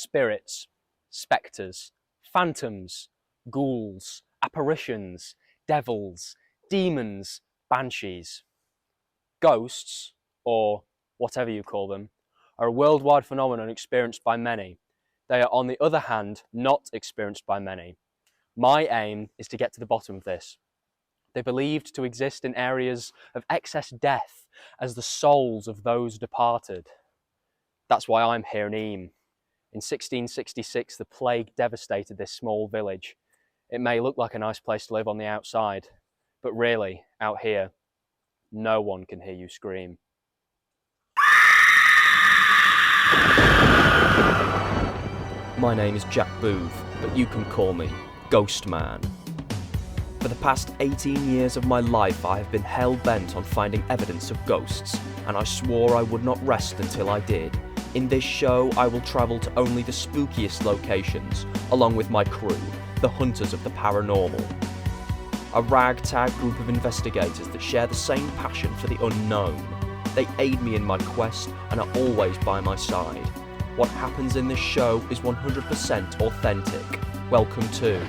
spirits, spectres, phantoms, ghouls, apparitions, devils, demons, banshees. Ghosts, or whatever you call them, are a worldwide phenomenon experienced by many. They are, on the other hand, not experienced by many. My aim is to get to the bottom of this. They're believed to exist in areas of excess death as the souls of those departed. That's why I'm here in Eyam. In 1666, the plague devastated this small village. It may look like a nice place to live on the outside, but really, out here, no one can hear you scream. My name is Jack Booth, but you can call me Ghost Man. For the past 18 years of my life, I have been hell-bent on finding evidence of ghosts, and I swore I would not rest until I did. In this show, I will travel to only the spookiest locations, along with my crew, the hunters of the paranormal. A ragtag group of investigators that share the same passion for the unknown. They aid me in my quest and are always by my side. What happens in this show is 100% authentic. Welcome to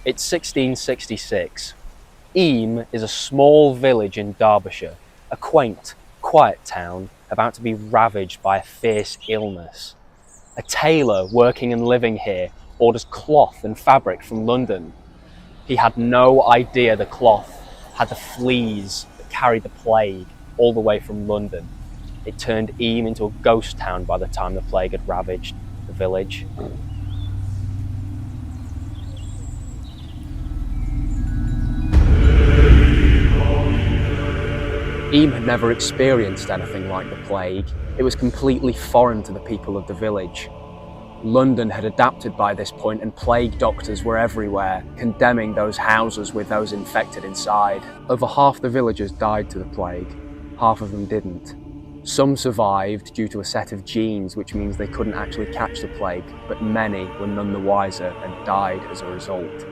It's 1666. Eyam is a small village in Derbyshire, a quaint, quiet town about to be ravaged by a fierce illness. A tailor working and living here orders cloth and fabric from London. He had no idea the cloth had the fleas that carried the plague all the way from London. It turned Eyam into a ghost town by the time the plague had ravaged the village. Eyam had never experienced anything like the plague. It was completely foreign to the people of the village. London had adapted by this point, and plague doctors were everywhere, condemning those houses with those infected inside. Over half the villagers died to the plague. Half of them didn't. Some survived due to a set of genes, which means they couldn't actually catch the plague, but many were none the wiser and died as a result.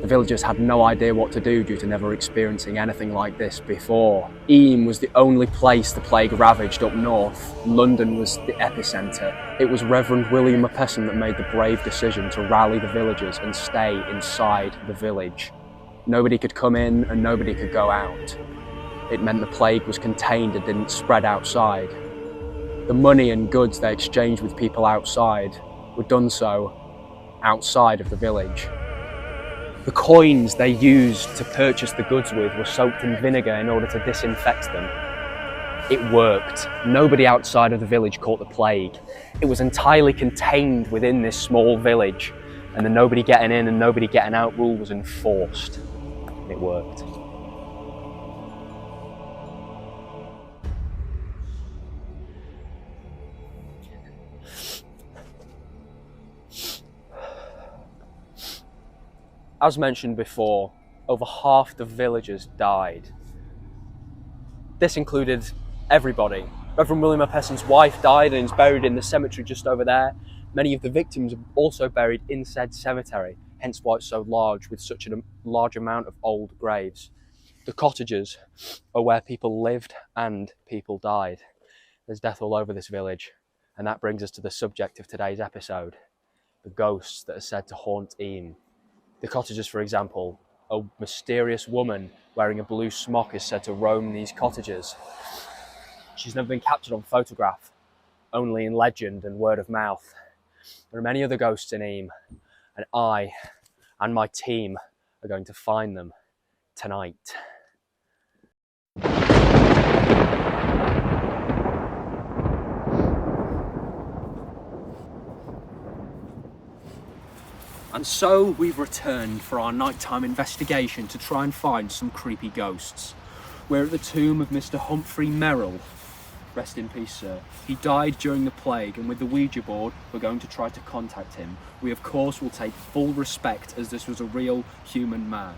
The villagers had no idea what to do due to never experiencing anything like this before. Eyam was the only place the plague ravaged up north. London was the epicentre. It was Reverend William Mapesson that made the brave decision to rally the villagers and stay inside the village. Nobody could come in and nobody could go out. It meant the plague was contained and didn't spread outside. The money and goods they exchanged with people outside were done so outside of the village. The coins they used to purchase the goods with were soaked in vinegar in order to disinfect them. It worked. Nobody outside of the village caught the plague. It was entirely contained within this small village, and the nobody getting in and nobody getting out rule was enforced. It worked. As mentioned before, over half the villagers died. This included everybody. Reverend William Mapesson's wife died and is buried in the cemetery just over there. Many of the victims are also buried in said cemetery, hence why it's so large, with such a large amount of old graves. The cottages are where people lived and people died. There's death all over this village, and that brings us to the subject of today's episode, the ghosts that are said to haunt Eyam. The cottages, for example, a mysterious woman wearing a blue smock is said to roam these cottages. She's never been captured on photograph, only in legend and word of mouth. There are many other ghosts in Eyam, and I and my team are going to find them tonight. And so we've returned for our nighttime investigation to try and find some creepy ghosts. We're at the tomb of Mr. Humphrey Merrill. Rest in peace, sir. He died during the plague, and with the Ouija board, we're going to try to contact him. We, of course, will take full respect as this was a real human man.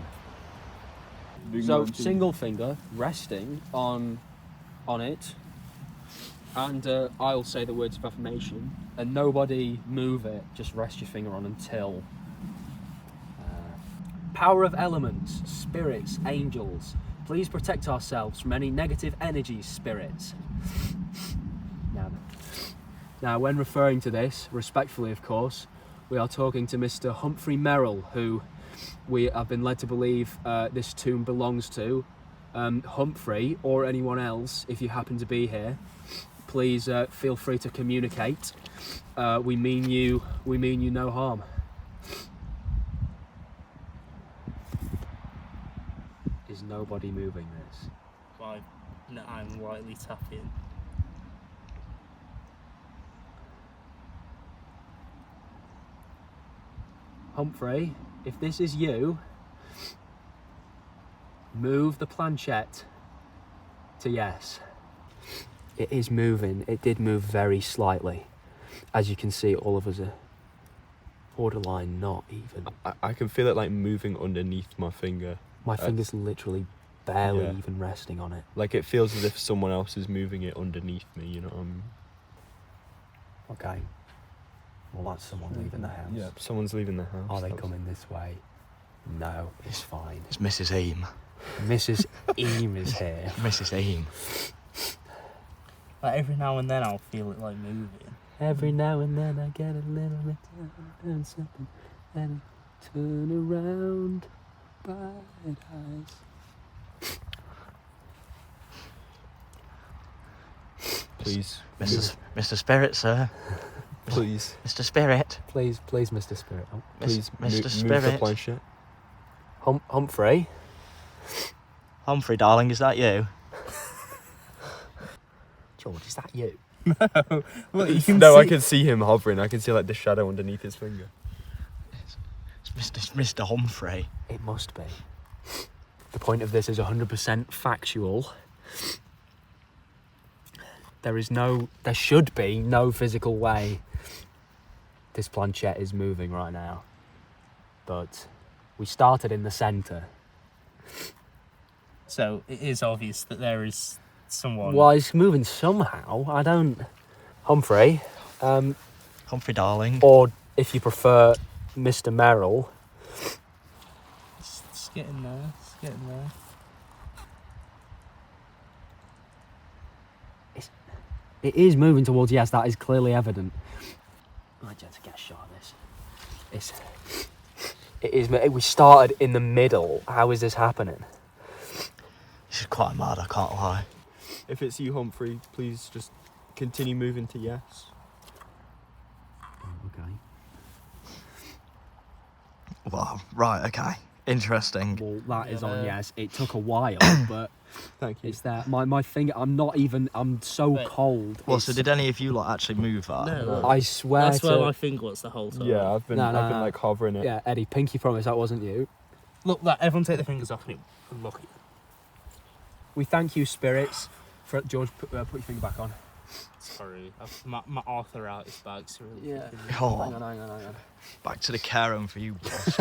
So, single finger resting on it, and I'll say the words of affirmation, and nobody move it, just rest your finger on until. Power of elements, spirits, angels. Please protect ourselves from any negative energies, spirits. Now, when referring to this, respectfully of course, we are talking to Mr. Humphrey Merrill, who we have been led to believe this tomb belongs to. Humphrey, or anyone else, if you happen to be here, please feel free to communicate. We mean you no harm. Is nobody moving this? I'm lightly tapping. Humphrey, if this is you, move the planchette to yes. It is moving. It did move very slightly. As you can see, all of us are borderline not even. I can feel it like moving underneath my finger. My finger's literally barely even resting on it. Like it feels as if someone else is moving it underneath me, you know. Okay. Well, that's someone leaving the house. Yeah, someone's leaving the house. Are they coming this way? No, it's fine. It's Mrs. Aim. Mrs. Eam is here. Mrs. Aim. Like every now and then I'll feel it like moving. Every now and then I get a little bit and something and turn around. Bright eyes. Please. Mr. Spirit, sir. Please. Mr. Spirit. Please, Mr. Spirit. Oh. Please, Mr. move Spirit. the planchette. Humphrey. Humphrey, darling, is that you? George, is that you? Well, you can No, see... I can see him hovering. I can see like the shadow underneath his finger. It's Mr. Humphrey. It must be. The point of this is 100% factual. There should be no physical way this planchette is moving right now. But we started in the centre. So it is obvious that there is someone... Well, it's moving somehow. I don't... Humphrey. Humphrey, darling. Or, if you prefer, Mr. Merrill. It's getting there. It's getting there. It is moving towards yes, that is clearly evident. I just get a shot of this. It is. We started in the middle. How is this happening? This is quite mad, I can't lie. If it's you, Humphrey, please just continue moving to yes. Okay. Wow, right, okay. Interesting. Well, that is on yes. It took a while, but Thank you. it's there. My finger. I'm so cold. Well, so did any of you lot actually move that? No. I swear That's to. where my finger was the whole time. Yeah, I've been like hovering it. Yeah, Eddie, pinky promise that wasn't you. Look, everyone take their fingers off and look at it. We thank you, spirits. For George, put your finger back on. Sorry, my arthritis bag's really... Yeah. Oh, Hang on. back to the care home for you, boss.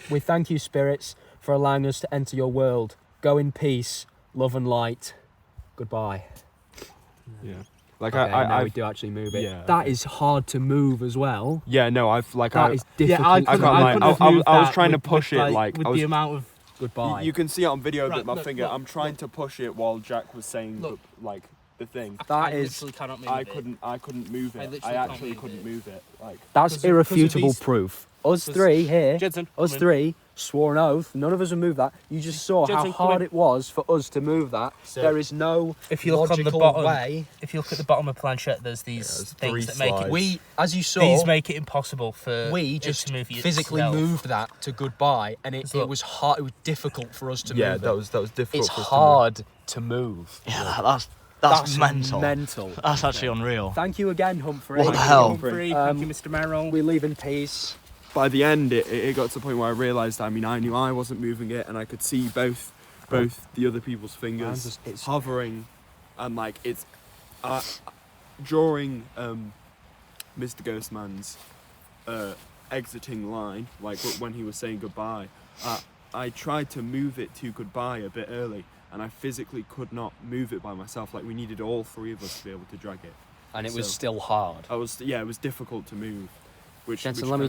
We thank you, spirits, for allowing us to enter your world. Go in peace, love and light. Goodbye. Yeah. Like Okay, now we I've, do actually move it. Yeah, That is hard to move as well. yeah, no, I've like That I is difficult. I can't lie. I was trying to push it like with I was, the amount of... Goodbye. You can see it on video Right, that my look, finger. look, I'm trying to push it while Jack was saying Look. like the thing. That I is. literally cannot move I it. couldn't move I it. literally I can't actually move couldn't it. move it. Like That's because of irrefutable these- proof. Us because- three here, Jensen, us come in. three swore an oath. None of us have moved that. You just saw Jensen, how come hard in. it was for us to move that. So, there is no if you look on the logical bottom, way. if you look at the bottom of the planchette, there's these there's things 3 that make slides. it. We, as you saw, These make it impossible for we it just to move physically itself. moved that to goodbye, and it Look. was hard. It was difficult for us to yeah, move. that was difficult. It's for us hard to move. Yeah, that's mental. Mental. That's actually unreal. Thank you again, Humphrey. What the hell? Humphrey, thank you, Mr. Merrill. We leave in peace. By the end, it got to the point where I realised. I mean, I knew I wasn't moving it, and I could see both the other people's fingers It's hovering, and like it's during Mr. Ghostman's exiting line, like when he was saying goodbye, I tried to move it to goodbye a bit early, and I physically could not move it by myself. Like, we needed all three of us to be able to drag it. And it was still hard. It was difficult to move. Jensen, let me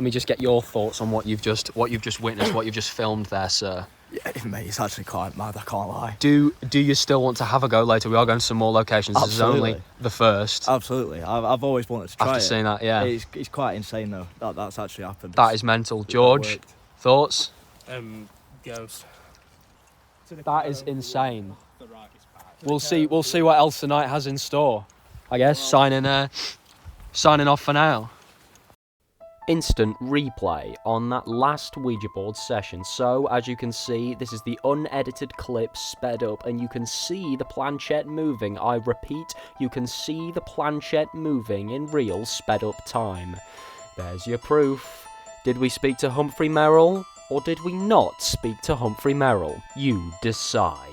just get your thoughts on what you've just witnessed, what you've just filmed there, sir. Yeah, mate, it's actually quite mad, I can't lie. Do you still want to have a go later? We are going to some more locations. Absolutely. This is only the first. Absolutely, I've always wanted to try After seeing that, yeah. It's quite insane though, that's actually happened. That is mental. George, thoughts? Ghost. That is insane. We'll see what else the night has in store. I guess signing off for now. Instant replay on that last Ouija board session. So, as you can see, this is the unedited clip sped up, and you can see the planchette moving. I repeat, you can see the planchette moving in real sped up time. There's your proof. Did we speak to Humphrey Merrill, or did we not speak to Humphrey Merrill? You decide.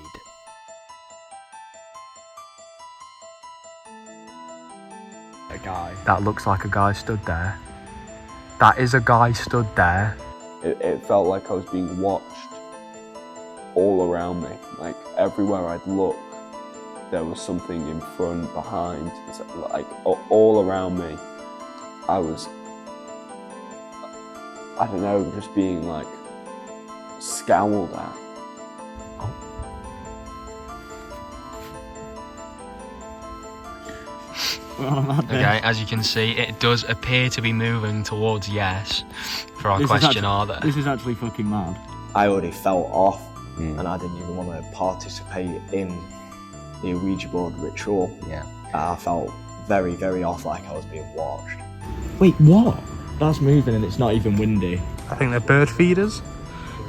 A guy. That looks like a guy stood there. That is a guy stood there. It felt like I was being watched all around me. Like, everywhere I'd look, there was something in front, behind, like all around me. I don't know, just being like scowled at. Okay, as you can see, it does appear to be moving towards yes for our question, are there? This is actually fucking mad. I already felt off, and I didn't even want to participate in the Ouija board ritual. Yeah. I felt very, very off, like I was being watched. Wait, what? That's moving and it's not even windy. I think they're bird feeders.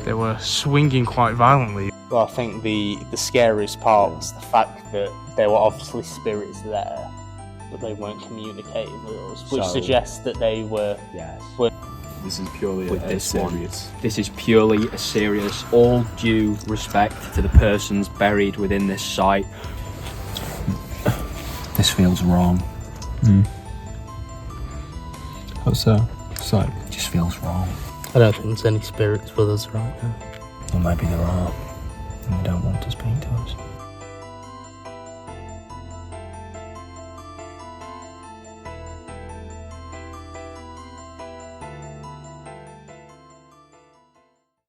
They were swinging quite violently. Well, I think the scariest part was the fact that there were obviously spirits there, but they weren't communicating with us, which suggests that they were. Yes. This is purely With this one, this is purely a serious, all due respect to the persons buried within this site. This feels wrong. What's that? Site. It just feels wrong. I don't think there's any spirits with us right now. Or maybe there are, and they don't want to speak to us.